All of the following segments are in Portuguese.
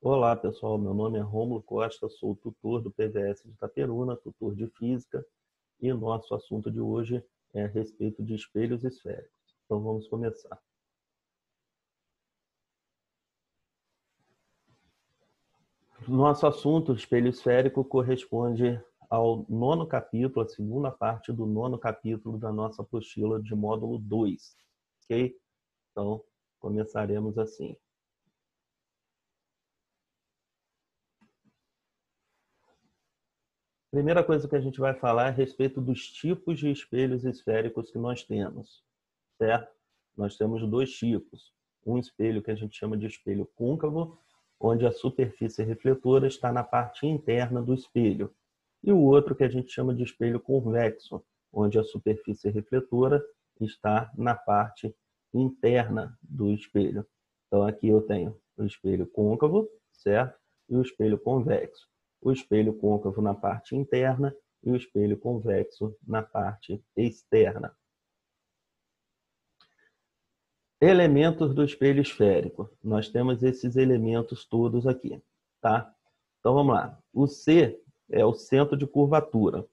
Olá, pessoal. Meu nome é Rômulo Costa, sou tutor do PVS de Itaperuna, tutor de Física, e o nosso assunto de hoje é a respeito de espelhos esféricos. Então, vamos começar. Nosso assunto, espelho esférico, corresponde ao nono capítulo, a segunda parte do nono capítulo da nossa apostila de módulo 2. Ok? Então, começaremos assim. Primeira coisa que a gente vai falar é a respeito dos tipos de espelhos esféricos que nós temos, certo? Nós temos dois tipos. Um espelho que a gente chama de espelho côncavo, onde a superfície refletora está na parte interna do espelho. E o outro que a gente chama de espelho convexo, onde a superfície refletora está na parte interna do espelho. Então, aqui eu tenho o espelho côncavo, certo? E o espelho convexo. O espelho côncavo na parte interna e o espelho convexo na parte externa. Elementos do espelho esférico. Nós temos esses elementos todos aqui, tá? Então vamos lá. O C é o centro de curvatura.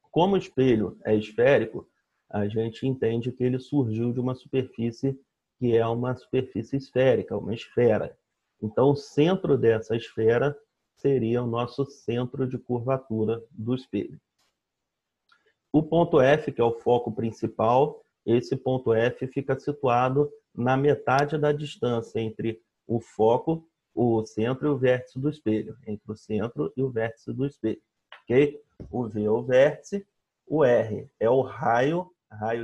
Como o espelho é esférico, a gente entende que ele surgiu de uma superfície que é uma superfície esférica, uma esfera. Então o centro dessa esfera seria o nosso centro de curvatura do espelho. O ponto F, que é o foco principal, esse ponto F fica situado na metade da distância entre o foco, o centro e o vértice do espelho, entre o centro e o vértice do espelho. Ok? O V é o vértice, o R é o raio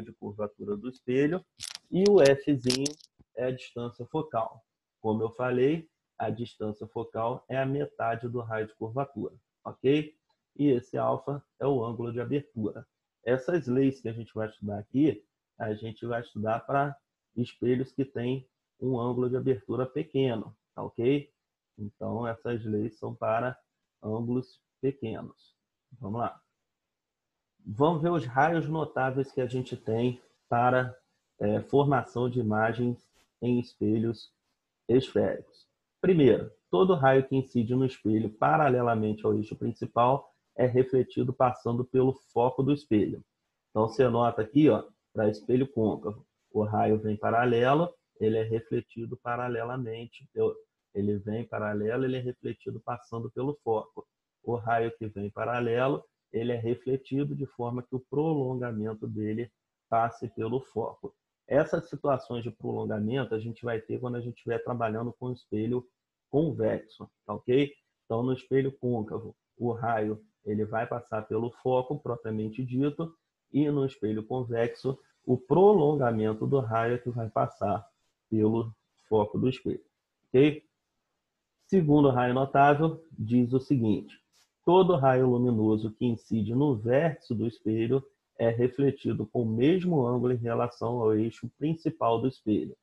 de curvatura do espelho, e o Fzinho é a distância focal. Como eu falei, a distância focal é a metade do raio de curvatura, ok? E esse alfa é o ângulo de abertura. Essas leis que a gente vai estudar aqui, a gente vai estudar para espelhos que têm um ângulo de abertura pequeno, tá ok? Então, essas leis são para ângulos pequenos. Vamos lá. Vamos ver os raios notáveis que a gente tem para formação de imagens em espelhos esféricos. Primeiro, todo raio que incide no espelho paralelamente ao eixo principal é refletido passando pelo foco do espelho. Então, você nota aqui, para espelho côncavo, o raio vem paralelo, ele é refletido paralelamente. Ele vem paralelo, ele é refletido passando pelo foco. O raio que vem paralelo, ele é refletido de forma que o prolongamento dele passe pelo foco. Essas situações de prolongamento a gente vai ter quando a gente estiver trabalhando com o espelho convexo, tá ok? Então, no espelho côncavo, o raio ele vai passar pelo foco propriamente dito, e no espelho convexo, o prolongamento do raio é que vai passar pelo foco do espelho, ok? Segundo raio notável, diz o seguinte: todo raio luminoso que incide no vértice do espelho é refletido com o mesmo ângulo em relação ao eixo principal do espelho.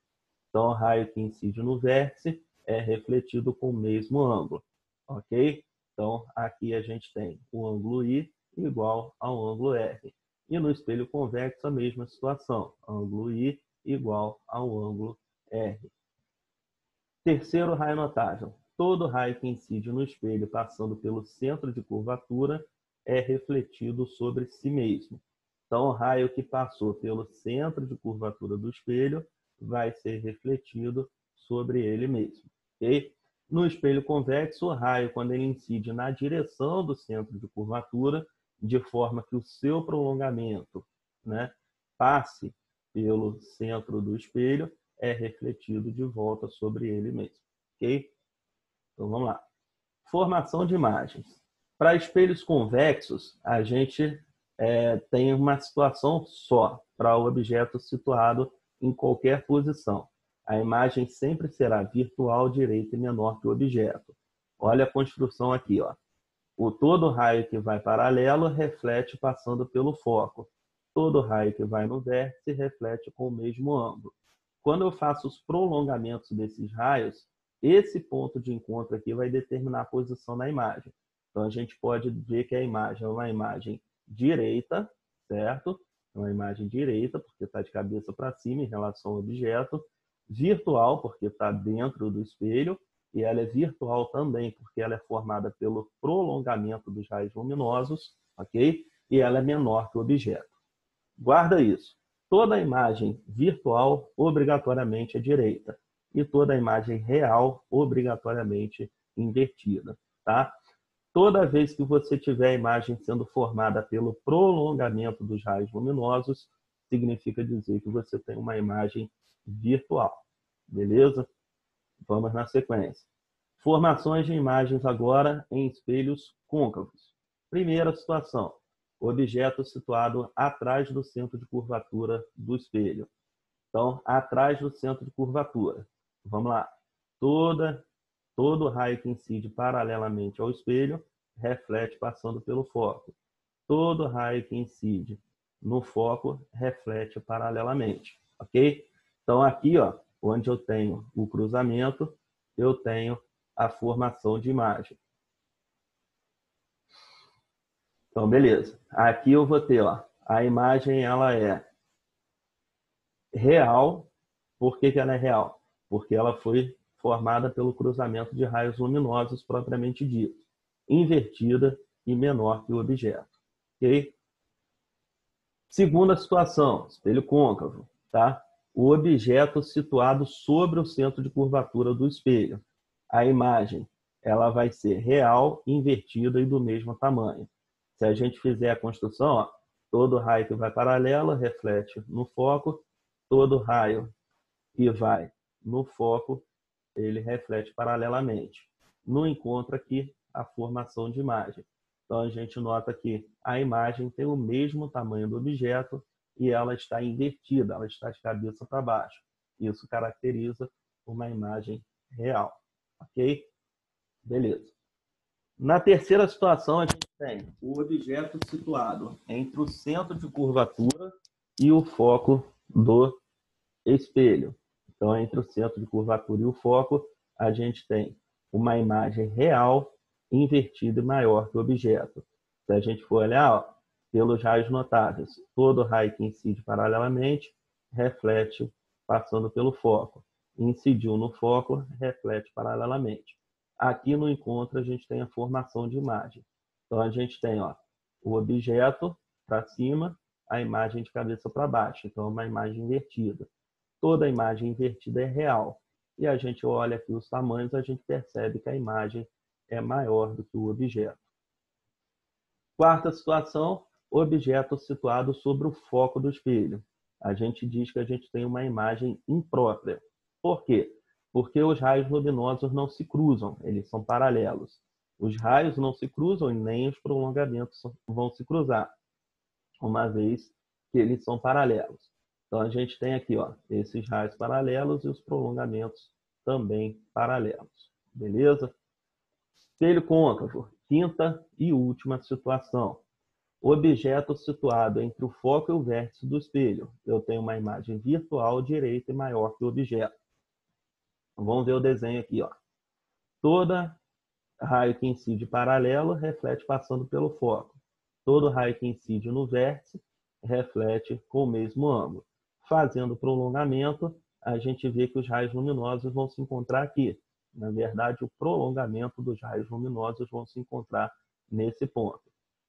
Então, o raio que incide no vértice é refletido com o mesmo ângulo, ok? Então, aqui a gente tem o ângulo I igual ao ângulo R. E no espelho convexo, a mesma situação, ângulo I igual ao ângulo R. Terceiro raio notável. Todo raio que incide no espelho passando pelo centro de curvatura é refletido sobre si mesmo. Então, o raio que passou pelo centro de curvatura do espelho vai ser refletido sobre ele mesmo. Okay? No espelho convexo, o raio, quando ele incide na direção do centro de curvatura, de forma que o seu prolongamento, né, passe pelo centro do espelho, é refletido de volta sobre ele mesmo. Ok? Então vamos lá. Formação de imagens. Para espelhos convexos, a gente tem uma situação só para o objeto situado em qualquer posição. A imagem sempre será virtual, direita e menor que o objeto. Olha a construção aqui, ó. O todo raio que vai paralelo reflete passando pelo foco. Todo raio que vai no vértice reflete com o mesmo ângulo. Quando eu faço os prolongamentos desses raios, esse ponto de encontro aqui vai determinar a posição na imagem. Então, a gente pode ver que a imagem é uma imagem direita, certo? É uma imagem direita, porque está de cabeça para cima em relação ao objeto. Virtual, porque está dentro do espelho. e ela é virtual também, porque ela é formada pelo prolongamento dos raios luminosos, ok? E ela é menor que o objeto. Guarda isso. Toda imagem virtual obrigatoriamente é direita e toda imagem real obrigatoriamente invertida, tá? Toda vez que você tiver a imagem sendo formada pelo prolongamento dos raios luminosos, significa dizer que você tem uma imagem virtual, beleza? Vamos na sequência. Formações de imagens agora em espelhos côncavos. Primeira situação, objeto situado atrás do centro de curvatura do espelho. Então, atrás do centro de curvatura. Vamos lá. Todo raio que incide paralelamente ao espelho reflete passando pelo foco. Todo raio que incide no foco reflete paralelamente, ok? Então, aqui, ó, onde eu tenho o cruzamento, eu tenho a formação de imagem. Então, beleza. Aqui eu vou ter, ó, a imagem ela é real. Por que ela é real? Porque ela foi formada pelo cruzamento de raios luminosos propriamente dito, invertida e menor que o objeto. Ok? Segunda situação, espelho côncavo, tá? O objeto situado sobre o centro de curvatura do espelho. A imagem, ela vai ser real, invertida e do mesmo tamanho. Se a gente fizer a construção, ó, todo raio que vai paralelo reflete no foco, todo raio que vai no foco, ele reflete paralelamente. No encontro aqui, a formação de imagem. Então, a gente nota que a imagem tem o mesmo tamanho do objeto e ela está invertida, ela está de cabeça para baixo. Isso caracteriza uma imagem real. Ok? Beleza. Na terceira situação, a gente tem o objeto situado entre o centro de curvatura e o foco do espelho. Então, entre o centro de curvatura e o foco, a gente tem uma imagem real, invertida e maior que o objeto. Se a gente for olhar, ó, pelos raios notáveis, todo raio que incide paralelamente reflete passando pelo foco. Incidiu no foco, reflete paralelamente. Aqui no encontro, a gente tem a formação de imagem. Então, a gente tem, ó, o objeto para cima, a imagem de cabeça para baixo. Então, é uma imagem invertida. Toda imagem invertida é real. E a gente olha aqui os tamanhos, a gente percebe que a imagem é maior do que o objeto. Quarta situação, objeto situado sobre o foco do espelho. A gente diz que a gente tem uma imagem imprópria. Por quê? Porque os raios luminosos não se cruzam, eles são paralelos. Os raios não se cruzam e nem os prolongamentos vão se cruzar, uma vez que eles são paralelos. Então, a gente tem aqui, ó, esses raios paralelos e os prolongamentos também paralelos. Beleza? Espelho côncavo, quinta e última situação. Objeto situado entre o foco e o vértice do espelho. Eu tenho uma imagem virtual direita e maior que o objeto. Vamos ver o desenho aqui, ó. Toda raio que incide paralelo reflete passando pelo foco. Todo raio que incide no vértice reflete com o mesmo ângulo. Fazendo prolongamento, a gente vê que os raios luminosos vão se encontrar aqui. Na verdade, o prolongamento dos raios luminosos vão se encontrar nesse ponto.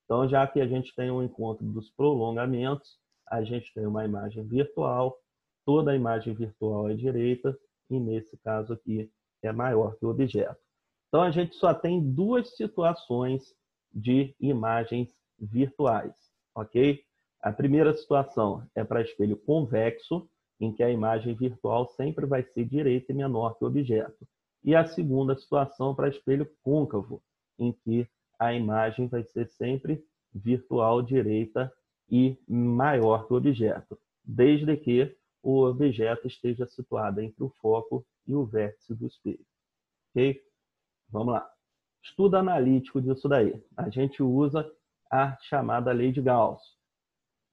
Então, já que a gente tem um encontro dos prolongamentos, a gente tem uma imagem virtual, toda a imagem virtual é direita, e nesse caso aqui é maior que o objeto. Então, a gente só tem duas situações de imagens virtuais, ok? A primeira situação é para espelho convexo, em que a imagem virtual sempre vai ser direita e menor que o objeto. E a segunda situação para espelho côncavo, em que a imagem vai ser sempre virtual, direita e maior que o objeto, desde que o objeto esteja situado entre o foco e o vértice do espelho. Ok? Vamos lá. Estudo analítico disso daí. A gente usa a chamada lei de Gauss.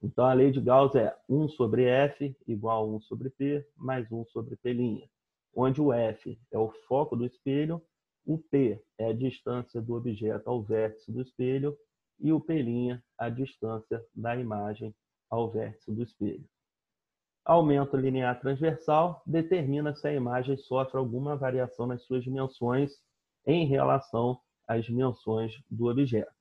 Então, a lei de Gauss é 1 sobre F igual a 1 sobre P mais 1 sobre P', onde o F é o foco do espelho, o P é a distância do objeto ao vértice do espelho e o P' a distância da imagem ao vértice do espelho. Aumento linear transversal determina se a imagem sofre alguma variação nas suas dimensões em relação às dimensões do objeto.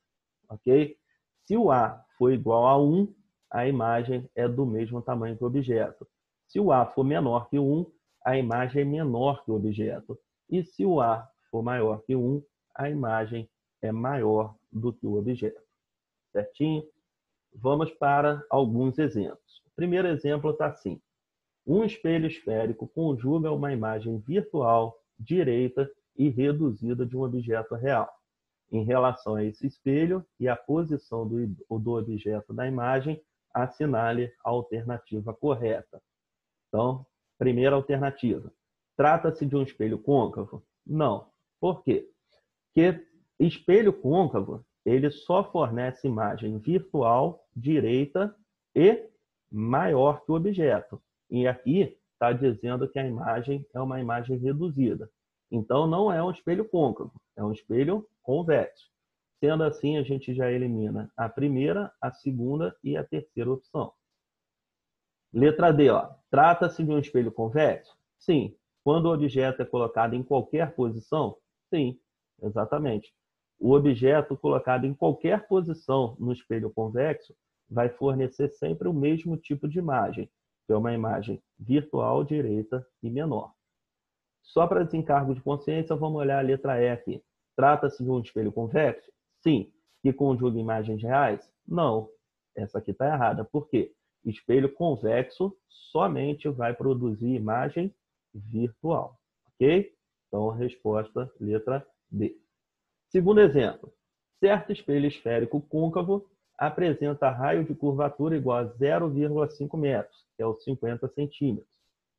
Ok? Se o A for igual a 1, a imagem é do mesmo tamanho que o objeto. Se o A for menor que 1, a imagem é menor que o objeto. E se o A for maior que 1, a imagem é maior do que o objeto. Certinho? Vamos para alguns exemplos. O primeiro exemplo está assim. Um espelho esférico conjuga uma imagem virtual, direita e reduzida de um objeto real. Em relação a esse espelho e a posição do objeto da imagem, assinale a alternativa correta. Então, primeira alternativa. Trata-se de um espelho côncavo? Não. Por quê? Porque espelho côncavo, ele só fornece imagem virtual, direita e maior que o objeto. E aqui está dizendo que a imagem é uma imagem reduzida. Então, não é um espelho côncavo, é um espelho convexo. Sendo assim, a gente já elimina a primeira, a segunda e a terceira opção. Letra D, trata-se de um espelho convexo? Sim. Quando o objeto é colocado em qualquer posição? Sim, exatamente. O objeto colocado em qualquer posição no espelho convexo vai fornecer sempre o mesmo tipo de imagem, que é uma imagem virtual, direita e menor. Só para desencargo de consciência, vamos olhar a letra E aqui. Trata-se de um espelho convexo? Sim. Que conjuga imagens reais? Não. Essa aqui está errada. Por quê? Espelho convexo somente vai produzir imagem virtual. Ok? Então, a resposta, letra D. Segundo exemplo. Certo espelho esférico côncavo apresenta raio de curvatura igual a 0,5 metros, que é os 50 centímetros.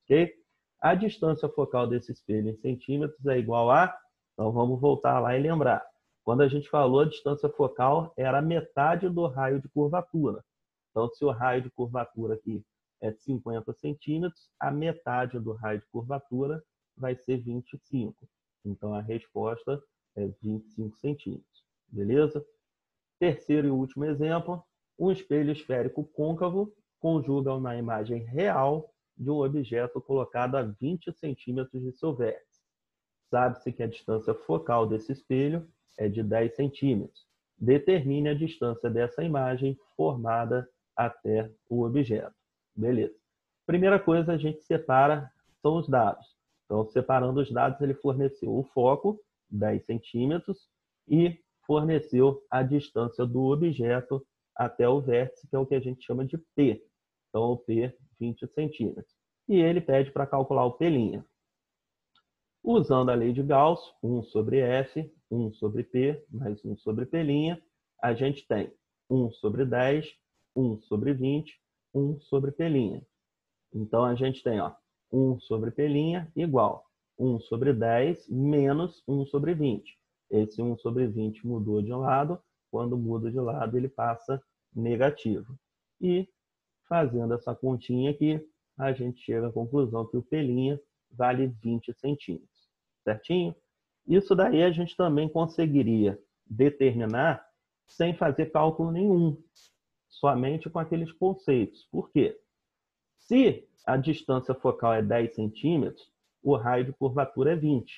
Ok? A distância focal desse espelho em centímetros é igual a... Então, vamos voltar lá e lembrar. Quando a gente falou, a distância focal era metade do raio de curvatura. Então, se o raio de curvatura aqui é 50 centímetros, a metade do raio de curvatura vai ser 25. Então, a resposta é 25 centímetros. Beleza? Terceiro e último exemplo. Um espelho esférico côncavo conjuga uma imagem real de um objeto colocado a 20 centímetros de seu vértice. Sabe-se que a distância focal desse espelho é de 10 centímetros. Determine a distância dessa imagem formada até o objeto. Beleza. Primeira coisa, a gente separa, são os dados. Então, separando os dados, ele forneceu o foco, 10 centímetros, e forneceu a distância do objeto até o vértice, que é o que a gente chama de P. Então, o P, 20 centímetros. E ele pede para calcular o P'. Usando a lei de Gauss, 1 sobre F, 1 sobre P, mais 1 sobre P', a gente tem 1 sobre 10, 1 sobre 20, 1 sobre P'. Então, a gente tem 1 sobre P' igual 1 sobre 10 menos 1 sobre 20. Esse 1 sobre 20 mudou de lado. Quando muda de lado, ele passa negativo. E, fazendo essa continha aqui, a gente chega à conclusão que o P' vale 20 centímetros. Certinho? Isso daí a gente também conseguiria determinar sem fazer cálculo nenhum, somente com aqueles conceitos. Por quê? Se a distância focal é 10 centímetros, o raio de curvatura é 20.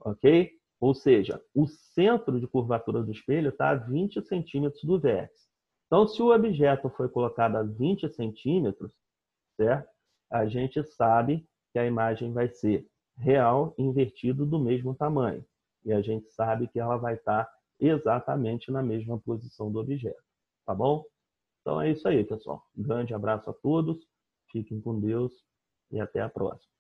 Ok? Ou seja, o centro de curvatura do espelho está a 20 centímetros do vértice. Então, se o objeto foi colocado a 20 centímetros, certo? A gente sabe que a imagem vai ser real invertido do mesmo tamanho. E a gente sabe que ela vai estar exatamente na mesma posição do objeto. Tá bom? Então é isso aí, pessoal. Um grande abraço a todos. Fiquem com Deus e até a próxima.